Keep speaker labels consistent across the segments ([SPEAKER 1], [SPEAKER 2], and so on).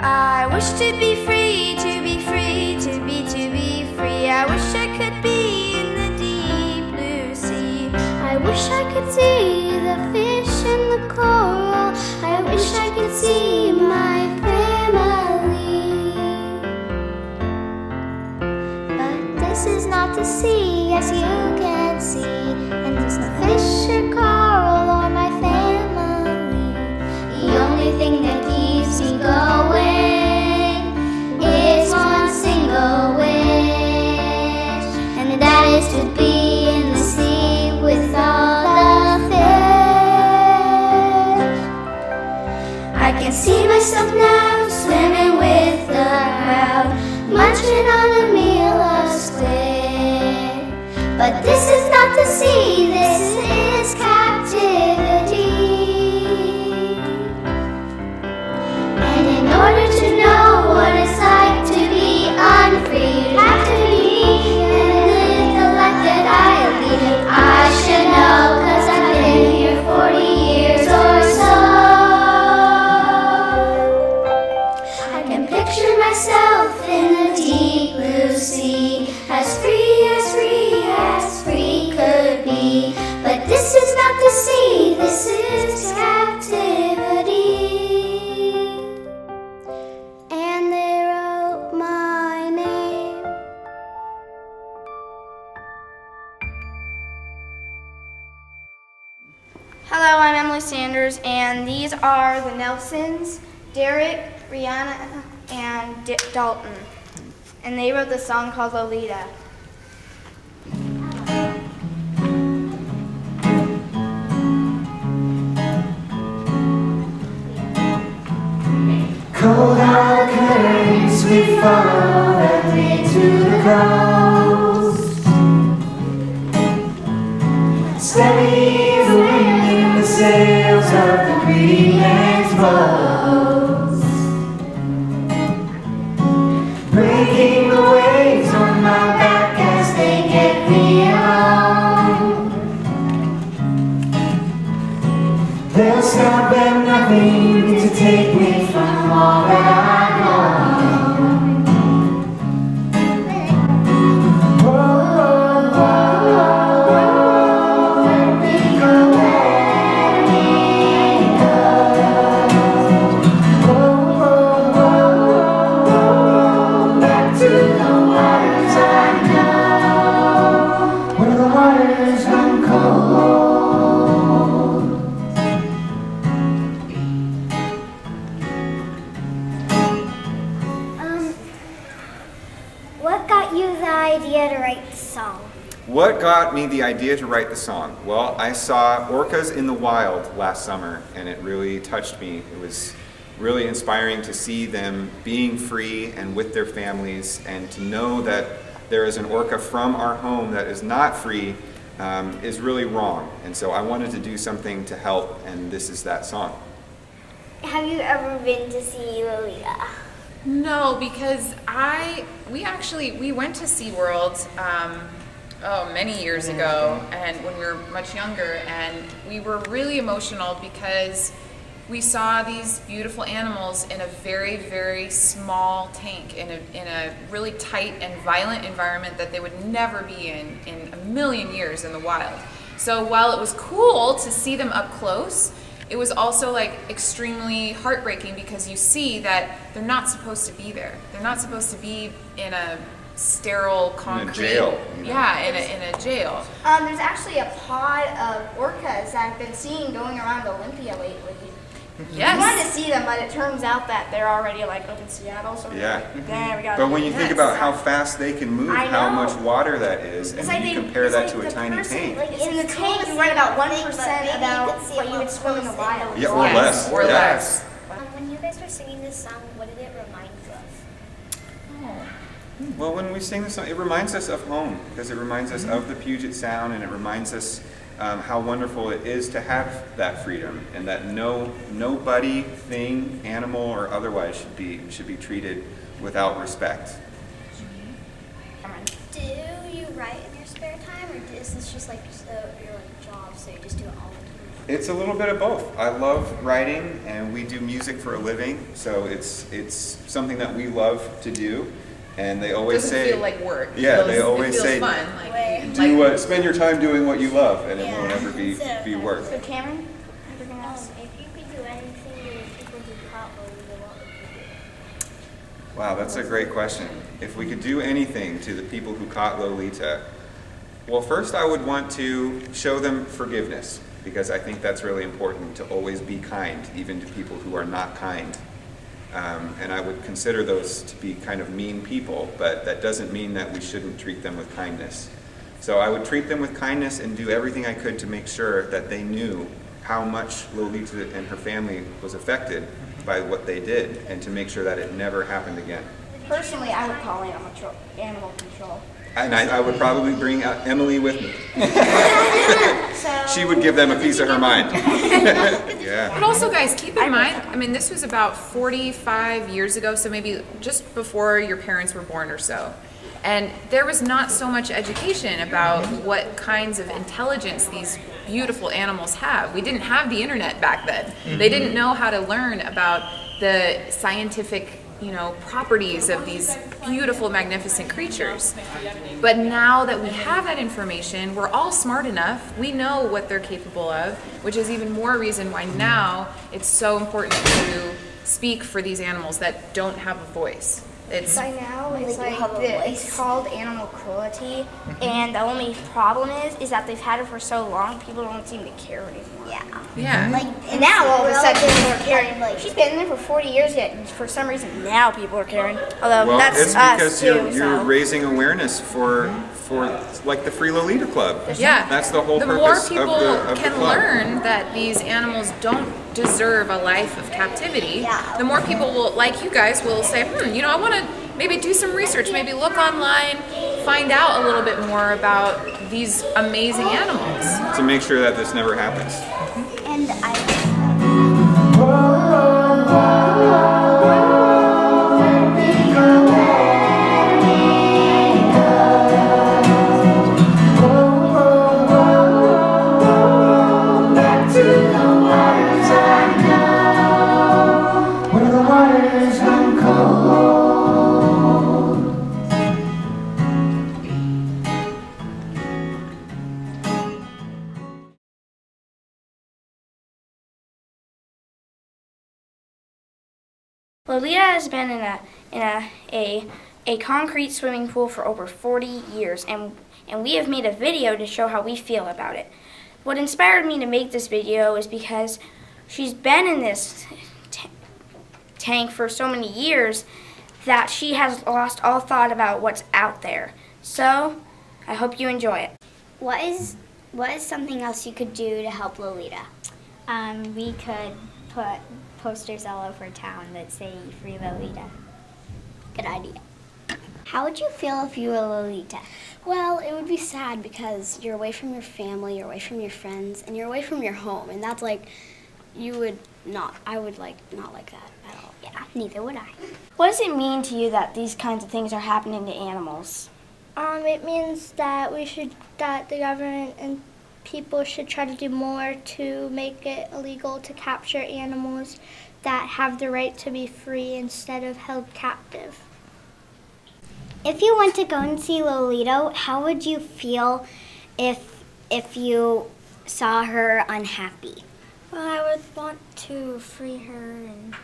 [SPEAKER 1] I wish to be free, to be free, to be free. I wish I could be in the deep blue sea. I wish I could see the fish and the coral. I wish I could see my family. But this is not the sea, as you can see, and there's no fish or coral or my family. The only thing that keeps me going is one single wish, and that is to be in the sea with all the fish. I can see myself now swimming with the crowd, munching on a meal of squid. But this is not the sea, this is captivity. And in order to know what it's like to be unfree, you'd have to be me and live the life that I lead. I should know, 'cause I've been here 40 years or so. I can picture myself in the deep blue sea, as free as free as free could be. But this is not the sea, this is captivity. And they wrote my name. Hello, I'm Emily Sanders, and these are the Nelsons, Derek, Rihanna, and Dalton. And they wrote the song called Lolita.
[SPEAKER 2] Cold hard currents we follow that lead to the coast. Steady the wind in the sails of the Greenland's boats, breaking the waves on my back as they get me along. They'll stop at nothing to take me from all that I know. Oh, oh, oh, oh, let me go, let me go. Oh, oh, oh, oh, back to the waters I know, where the waters run cold.
[SPEAKER 1] What got you the idea to write the song?
[SPEAKER 3] What got me the idea to write the song? Well, I saw orcas in the wild last summer, and it really touched me. It was really inspiring to see them being free and with their families, and to know that there is an orca from our home that is not free is really wrong. And so I wanted to do something to help, and this is that song.
[SPEAKER 1] Have you ever been to see Lolita?
[SPEAKER 4] No, because we went to SeaWorld many years ago, and when we were much younger, and we were really emotional because we saw these beautiful animals in a very, very small tank, in a really tight and violent environment that they would never be in a million years in the wild. So while it was cool to see them up close, it was also like extremely heartbreaking, because you see that they're not supposed to be there. They're not supposed to be in a sterile concrete.
[SPEAKER 3] In a jail. You know?
[SPEAKER 4] Yeah, in a jail.
[SPEAKER 1] There's actually a pod of orcas that I've been seeing going around Olympia lately.
[SPEAKER 4] Yes.
[SPEAKER 1] I wanted to see them, but it turns out that they're already like up in Seattle. So
[SPEAKER 3] Yeah.
[SPEAKER 1] there we go.
[SPEAKER 3] But when you think about how fast they can move, how much water that is, and
[SPEAKER 1] like
[SPEAKER 3] you compare that to a tiny tank.
[SPEAKER 1] Like in the tank, you write about 1% about what you would swim in the wild.
[SPEAKER 3] Yeah, or less.
[SPEAKER 4] Or less.
[SPEAKER 1] When you guys were singing this song, what did it remind you of?
[SPEAKER 3] Well, when we sing this song, it reminds us of home, because it reminds us of the Puget Sound, and it reminds us how wonderful it is to have that freedom, and that nobody, thing, animal, or otherwise should be treated without respect.
[SPEAKER 1] Do you write in your spare time, or is this just like your job, so you just do it all the time?
[SPEAKER 3] It's a little bit of both. I love writing, and we do music for a living, so it's something that we love to do. And they always
[SPEAKER 4] say, feel like work.
[SPEAKER 3] Yeah, they always say,
[SPEAKER 4] fun.
[SPEAKER 3] Spend your time doing what you love, and it won't ever be work.
[SPEAKER 1] So Cameron,
[SPEAKER 5] if you could do anything to the people who caught Lolita, what would you do?
[SPEAKER 3] Wow, that's a great question. If we could do anything to the people who caught Lolita, well, first I would want to show them forgiveness, because I think that's really important, to always be kind, even to people who are not kind. And I would consider those to be kind of mean people, but that doesn't mean that we shouldn't treat them with kindness. So I would treat them with kindness and do everything I could to make sure that they knew how much Lolita and her family was affected by what they did, and to make sure that it never happened again.
[SPEAKER 6] Personally, I would call animal control.
[SPEAKER 3] And I would probably bring Emily with me. She would give them a piece of her mind. Yeah.
[SPEAKER 4] But also, guys, keep in mind, I mean, this was about 45 years ago, so maybe just before your parents were born or so. And there was not so much education about what kinds of intelligence these beautiful animals have. We didn't have the internet back then. They didn't know how to learn about the scientific, properties of these beautiful, magnificent creatures. But now that we have that information, we're all smart enough. We know what they're capable of, which is even more reason why now it's so important to speak for these animals that don't have a voice.
[SPEAKER 6] By now, it's called animal cruelty, and the only problem is that they've had it for so long, people don't seem to care anymore.
[SPEAKER 4] Yeah.
[SPEAKER 6] And now all of a sudden people are caring. She's been there for 40 years yet, and for some reason now people are caring. Although
[SPEAKER 3] well,
[SPEAKER 6] that's
[SPEAKER 3] it's
[SPEAKER 6] us
[SPEAKER 3] because
[SPEAKER 6] too.
[SPEAKER 3] you're raising awareness for like the Free Lolita Club.
[SPEAKER 4] Yeah.
[SPEAKER 3] That's the whole purpose
[SPEAKER 4] more
[SPEAKER 3] of
[SPEAKER 4] people
[SPEAKER 3] the
[SPEAKER 4] can
[SPEAKER 3] club.
[SPEAKER 4] learn that these animals don't deserve a life of captivity, the more people will, like you guys, will say, I want to maybe do some research, maybe look online, find out a little bit more about these amazing animals.
[SPEAKER 3] To make sure that this never happens.
[SPEAKER 1] and
[SPEAKER 6] Lolita has been in a concrete swimming pool for over 40 years, and we have made a video to show how we feel about it. What inspired me to make this video is because she's been in this tank for so many years that she has lost all thought about what's out there. So, I hope you enjoy it.
[SPEAKER 1] what is something else you could do to help Lolita?
[SPEAKER 5] We could put posters all over town that say Free Lolita.
[SPEAKER 1] Good idea. How would you feel if you were Lolita?
[SPEAKER 7] Well, it would be sad because you're away from your family, you're away from your friends, and you're away from your home, and that's like, I would not like that at all.
[SPEAKER 1] Yeah, neither would I.
[SPEAKER 6] What does it mean to you that these kinds of things are happening to animals?
[SPEAKER 5] It means that that the government and people should try to do more to make it illegal to capture animals that have the right to be free instead of held captive.
[SPEAKER 1] If you went to go and see Lolita, how would you feel if you saw her unhappy?
[SPEAKER 5] Well, I would want to free her and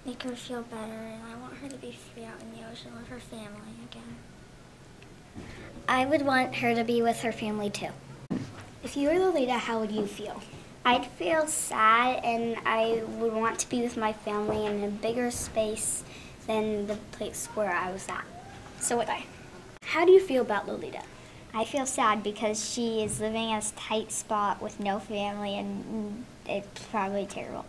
[SPEAKER 5] make her feel better, and I want her to be free out in the ocean with her family again.
[SPEAKER 1] I would want her to be with her family too. If you were Lolita, how would you feel? I'd feel sad, and I would want to be with my family in a bigger space than the place where I was at.
[SPEAKER 7] So would I. How do you feel about Lolita?
[SPEAKER 5] I feel sad because she is living in a tight spot with no family, and it's probably terrible.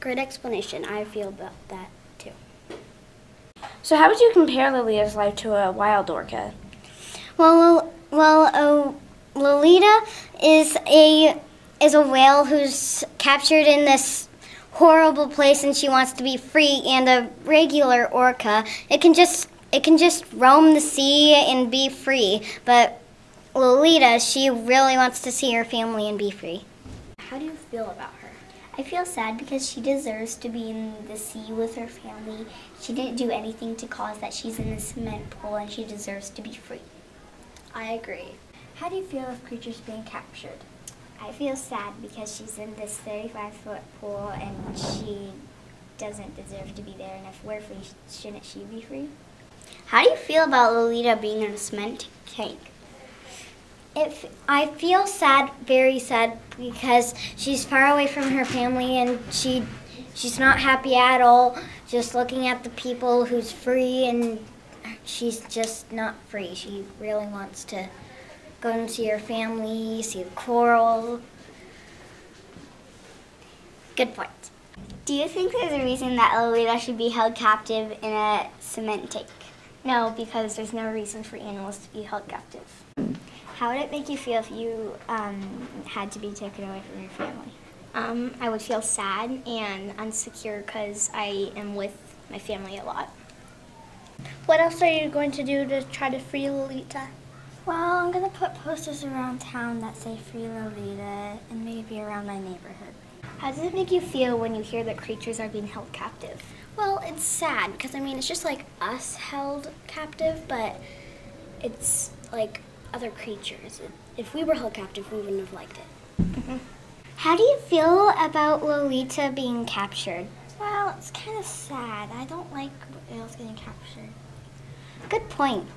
[SPEAKER 7] Great explanation. I feel about that too.
[SPEAKER 6] So how would you compare Lolita's life to a wild orca?
[SPEAKER 1] Well, Lolita is a whale who's captured in this horrible place, and she wants to be free. And a regular orca, it can just roam the sea and be free. But Lolita, she really wants to see her family and be free.
[SPEAKER 7] How do you feel about her?
[SPEAKER 8] I feel sad because she deserves to be in the sea with her family. She didn't do anything to cause that. She's in the cement pool and she deserves to be free.
[SPEAKER 7] I agree.
[SPEAKER 6] How do you feel with creatures being captured?
[SPEAKER 8] I feel sad because she's in this 35-foot pool and she doesn't deserve to be there. And if we're free, shouldn't she be free?
[SPEAKER 1] How do you feel about Lolita being in a cement tank? I feel sad, very sad, because she's far away from her family and she's not happy at all, just looking at the people who's free, and she's just not free. She really wants to go and see her family, see the coral. Good point.
[SPEAKER 8] Do you think there's a reason that Lolita should be held captive in a cement tank?
[SPEAKER 1] No, because there's no reason for animals to be held captive.
[SPEAKER 8] How would it make you feel if you had to be taken away from your family?
[SPEAKER 5] I would feel sad and insecure because I am with my family a lot. What else are you going to do to try to free Lolita?
[SPEAKER 6] Well, I'm going to put posters around town that say Free Lolita and maybe around my neighborhood.
[SPEAKER 5] How does it make you feel when you hear that creatures are being held captive?
[SPEAKER 7] Well, it's sad because, I mean, it's just like us held captive, but it's like other creatures. If we were held captive, we wouldn't have liked it.
[SPEAKER 1] Mm-hmm. How do you feel about Lolita being captured?
[SPEAKER 6] Well, it's kind of sad. I don't like whales getting captured.
[SPEAKER 1] Good point.